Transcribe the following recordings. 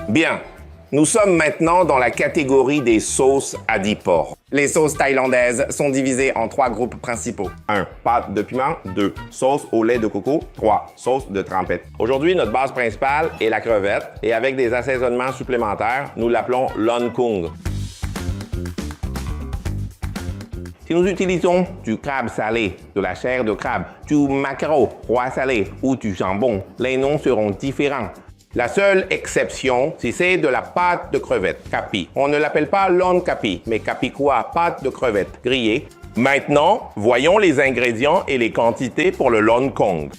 Bien, nous sommes maintenant dans la catégorie des sauces à 10 porcs. Les sauces thaïlandaises sont divisées en 3 groupes principaux. 1. Pâte de piment. 2. Sauce au lait de coco. 3. Sauce de trempette. Aujourd'hui, notre base principale est la crevette et avec des assaisonnements supplémentaires, nous l'appelons lon kung. Si nous utilisons du crabe salé, de la chair de crabe, du maquereau roi salé ou du jambon, les noms seront différents. La seule exception, c'est de la pâte de crevette, capi. On ne l'appelle pas lon capi, mais capicua, pâte de crevette grillée. Maintenant, voyons les ingrédients et les quantités pour le lon kung.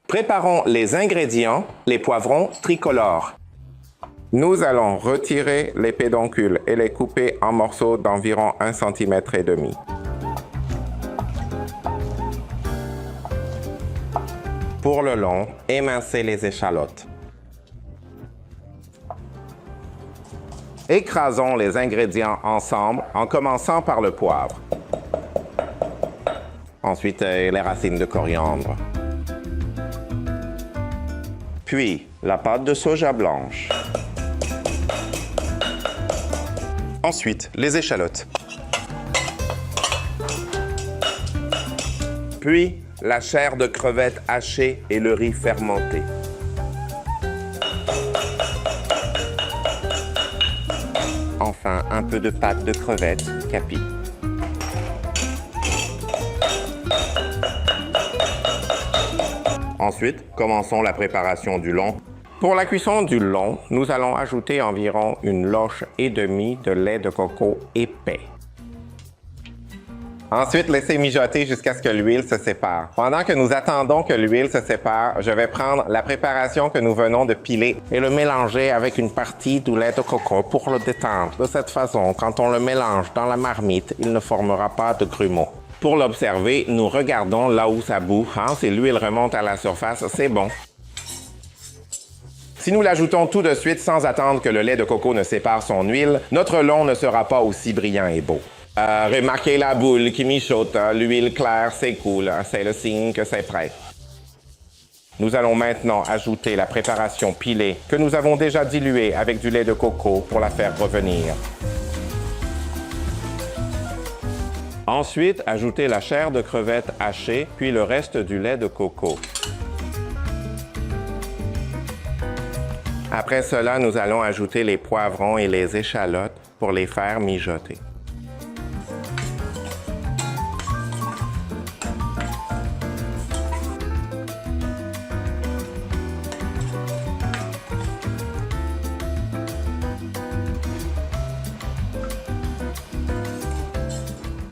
Préparons les ingrédients, les poivrons tricolores. Nous allons retirer les pédoncules et les couper en morceaux d'environ 1,5 cm. Pour le long, émincez les échalotes. Écrasons les ingrédients ensemble en commençant par le poivre. Ensuite, les racines de coriandre. Puis, la pâte de soja blanche. Ensuite, les échalotes. Puis, la chair de crevette hachée et le riz fermenté. Enfin, un peu de pâte de crevette, capi. Ensuite, commençons la préparation du long. Pour la cuisson du long, nous allons ajouter environ 1,5 loche de lait de coco épais. Ensuite, laissez mijoter jusqu'à ce que l'huile se sépare. Pendant que nous attendons que l'huile se sépare, je vais prendre la préparation que nous venons de piler et le mélanger avec une partie du lait de coco pour le détendre. De cette façon, quand on le mélange dans la marmite, il ne formera pas de grumeaux. Pour l'observer, nous regardons là où ça bout. Si l'huile remonte à la surface, c'est bon. Si nous l'ajoutons tout de suite sans attendre que le lait de coco ne sépare son huile, notre long ne sera pas aussi brillant et beau. Remarquez la boule qui mijote, l'huile claire s'écoule, c'est le signe que c'est prêt. Nous allons maintenant ajouter la préparation pilée que nous avons déjà diluée avec du lait de coco pour la faire revenir. Ensuite, ajoutez la chair de crevette hachée, puis le reste du lait de coco. Après cela, nous allons ajouter les poivrons et les échalotes pour les faire mijoter.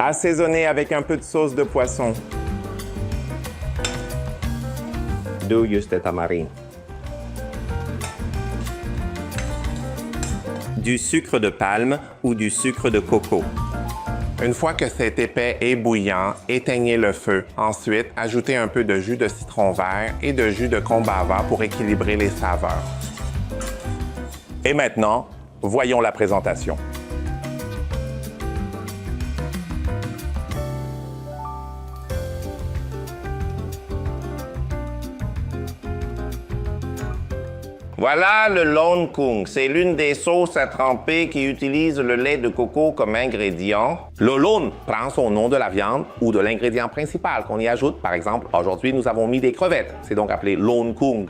Assaisonner avec un peu de sauce de poisson. 2 jus de tamarine. Du sucre de palme ou du sucre de coco. Une fois que c'est épais et bouillant, éteignez le feu. Ensuite, ajoutez un peu de jus de citron vert et de jus de combava pour équilibrer les saveurs. Et maintenant, voyons la présentation. Voilà le lon kung. C'est l'une des sauces à tremper qui utilise le lait de coco comme ingrédient. Le lon prend son nom de la viande ou de l'ingrédient principal qu'on y ajoute. Par exemple, aujourd'hui, nous avons mis des crevettes. C'est donc appelé lon kung.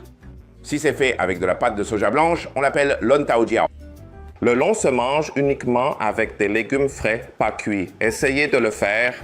Si c'est fait avec de la pâte de soja blanche, on l'appelle lon tau jiao. Le lon se mange uniquement avec des légumes frais, pas cuits. Essayez de le faire